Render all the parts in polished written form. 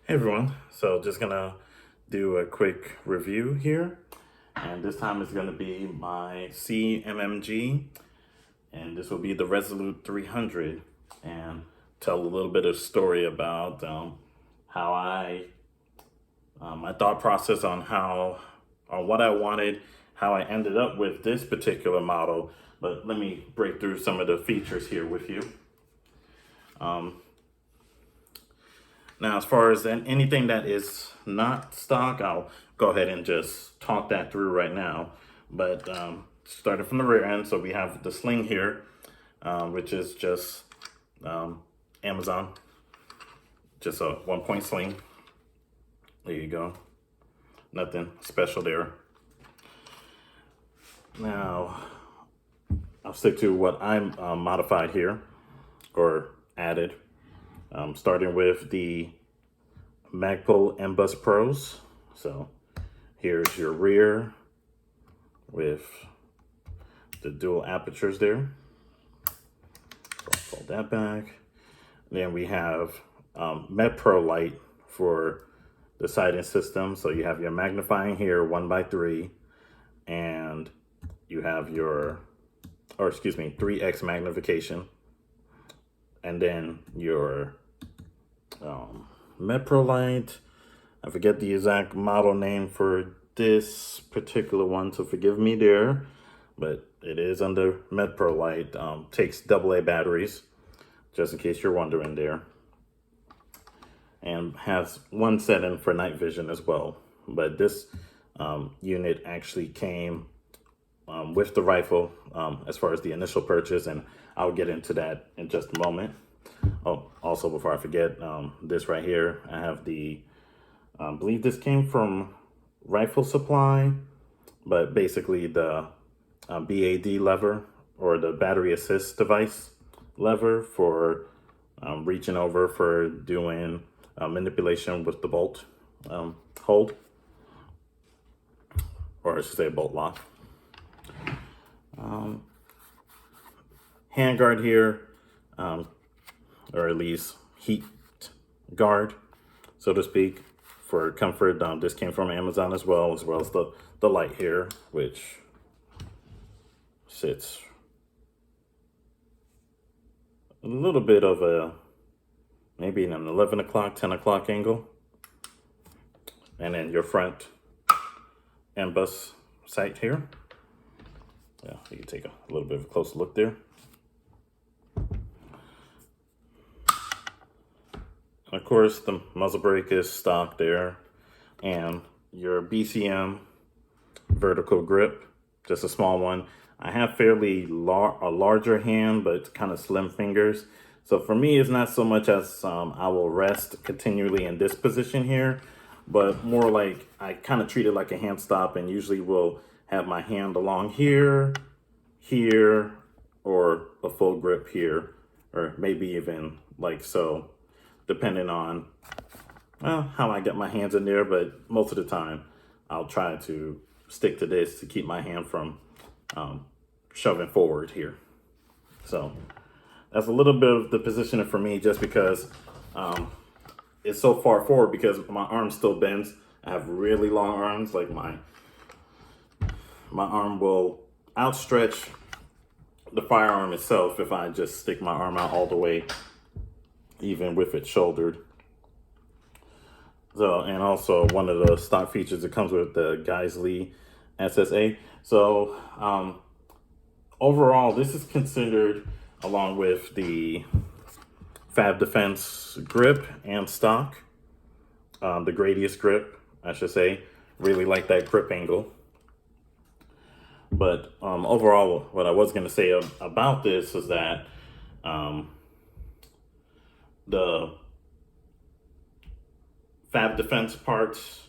Hey everyone, so just gonna do a quick review here, and this time it's gonna be my Cmmg, and this will be the Resolute 300, and tell a little bit of story about how my thought process on on what I wanted, how I ended up with this particular model. But let me break through some of the features here with you. Now, as far as anything that is not stock, I'll go ahead and just talk that through right now. But starting from the rear end, so we have the sling here, which is just Amazon, just a 1-point sling. There you go. Nothing special there. Now, I'll stick to what I modified here or added. Starting with the Magpul mbus Pros. So here's your rear with the dual apertures there. So I'll fold that back. Then we have MedPro light for the sighting system. So you have your magnifying here, 1x3, and you have your, 3x magnification, and then your MedPro light. I forget the exact model name for this particular one, so forgive me there, but it is under MedPro light. Takes AA batteries, just in case you're wondering there, and has one setting for night vision as well. But this unit actually came with the rifle as far as the initial purchase, and I'll get into that in just a moment. Oh, also before I forget, this right here, I have the, I believe this came from Rifle Supply, but basically the BAD lever, or the battery assist device lever for reaching over for doing manipulation with the bolt hold, or I should say bolt lock. Handguard here, or at least heat guard, so to speak, for comfort. This came from Amazon as well as the light here, which sits a little bit of a, maybe an 11 o'clock, 10 o'clock angle. And then your front mbus sight here. Yeah, you can take a little bit of a closer look there. Of course, the muzzle brake is stock there, and your BCM vertical grip, just a small one. I have fairly a larger hand, but kind of slim fingers. So for me, it's not so much as I will rest continually in this position here, but more like I kind of treat it like a hand stop, and usually will have my hand along here, here, or a full grip here, or maybe even like so, depending on how I get my hands in there. But most of the time I'll try to stick to this to keep my hand from shoving forward here. So that's a little bit of the positioning for me, just because it's so far forward, because my arm still bends. I have really long arms. Like my arm will outstretch the firearm itself if I just stick my arm out all the way, even with it shouldered. So, and also one of the stock features that comes with the Geisley SSA. So overall, this is considered, along with the Fab Defense grip and stock, the Gradius grip, I should say. Really like that grip angle. But overall, what I was going to say about this is that the Fab Defense parts,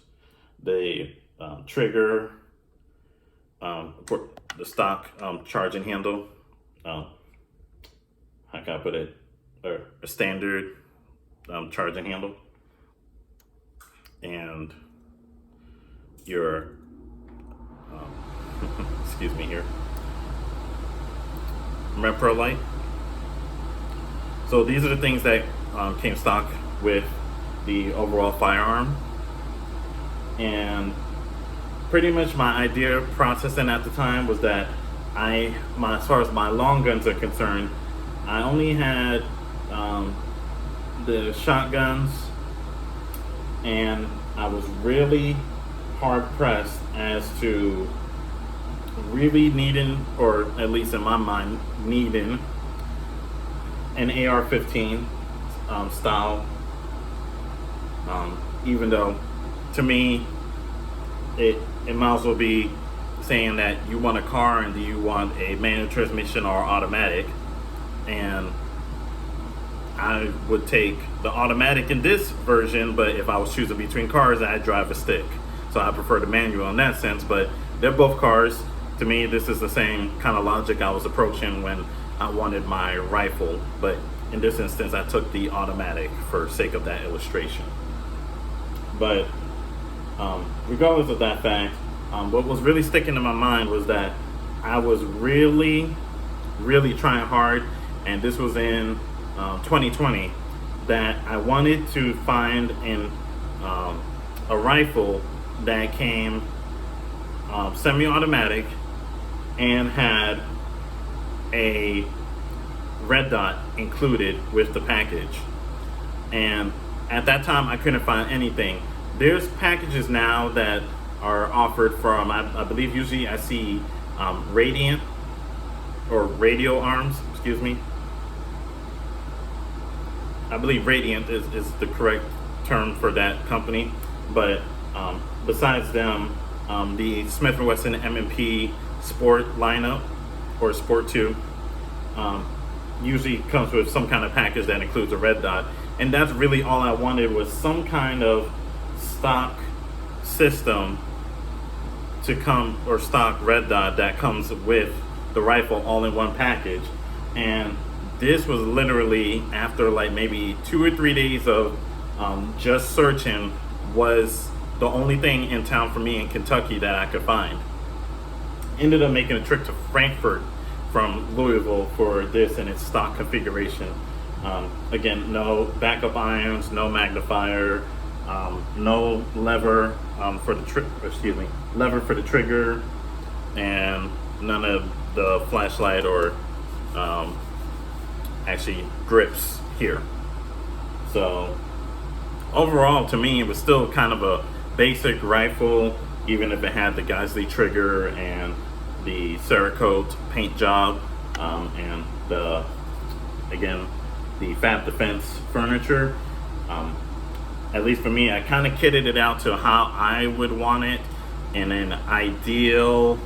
the trigger, the stock charging handle, how can I put it, or a standard charging handle, and your excuse me here, MedPro light. So these are the things that came stock with the overall firearm. And pretty much my idea processing at the time was that as far as my long guns are concerned, I only had the shotguns, and I was really hard pressed as to really needing, or at least in my mind, needing an AR-15 style. Even though, to me, it might as well be saying that you want a car and do you want a manual transmission or automatic, and I would take the automatic in this version, but if I was choosing between cars, I'd drive a stick. So I prefer the manual in that sense, but they're both cars. To me, this is the same kind of logic I was approaching when I wanted my rifle, but in this instance, I took the automatic for sake of that illustration. But regardless of that fact, what was really sticking in my mind was that I was really trying hard, and this was in 2020, that I wanted to find a rifle that came semi-automatic and had a red dot included with the package. And at that time, I couldn't find anything. There's packages now that are offered from, I believe usually I see Radiant or Radio Arms, excuse me. I believe Radiant is the correct term for that company. But besides them, the Smith & Wesson M&P Sport lineup, or Sport 2, usually comes with some kind of package that includes a red dot. And that's really all I wanted, was some kind of stock system to come, or stock red dot that comes with the rifle all in one package. And this was literally, after like maybe 2 or 3 days of just searching, was the only thing in town for me in Kentucky that I could find. Ended up making a trip to Frankfurt from Louisville for this in its stock configuration. Again, no backup irons, no magnifier, no lever for the lever for the trigger, and none of the flashlight or actually grips here. So overall, to me, it was still kind of a basic rifle, even if it had the Geisley trigger and the Cerakote paint job, and the Fab Defense furniture. At least for me, I kind of kitted it out to how I would want it in an ideal,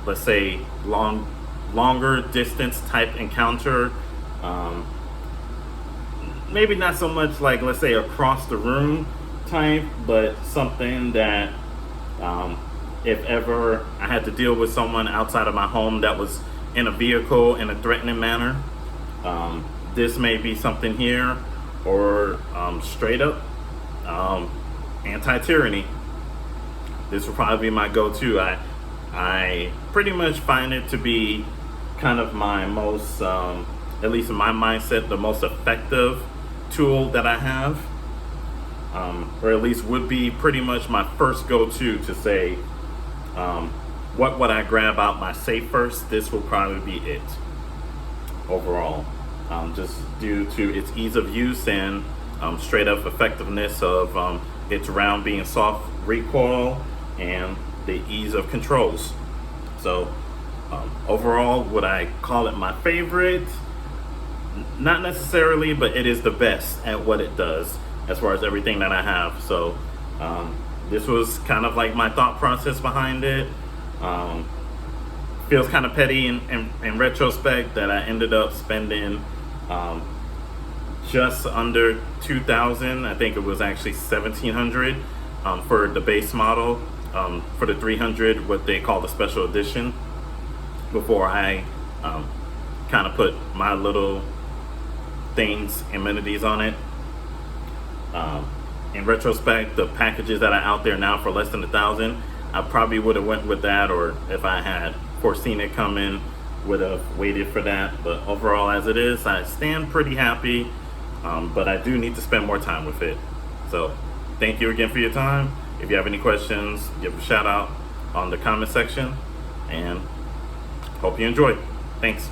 let's say longer distance type encounter. Maybe not so much like, let's say, across the room type, but something that if ever I had to deal with someone outside of my home that was in a vehicle in a threatening manner, this may be something here, or straight up anti-tyranny. This will probably be my go-to. I pretty much find it to be kind of my most, at least in my mindset, the most effective tool that I have, or at least would be pretty much my first go-to to say, what would I grab out my safe first? This will probably be it overall, just due to its ease of use and straight up effectiveness of its round being soft recoil and the ease of controls. So overall, would I call it my favorite? Not necessarily, but it is the best at what it does as far as everything that I have. So this was kind of like my thought process behind it. Feels kind of petty in retrospect that I ended up spending just under $2,000. I think it was actually $1,700 for the base model, for the 300, what they call the special edition, before I kind of put my little things, amenities on it. In retrospect, the packages that are out there now for less than $1,000, I probably would have went with that, or if I had foreseen it coming, would have waited for that. But overall, as it is, I stand pretty happy but I do need to spend more time with it. So thank you again for your time. If you have any questions, give a shout out on the comment section, and hope you enjoy. Thanks.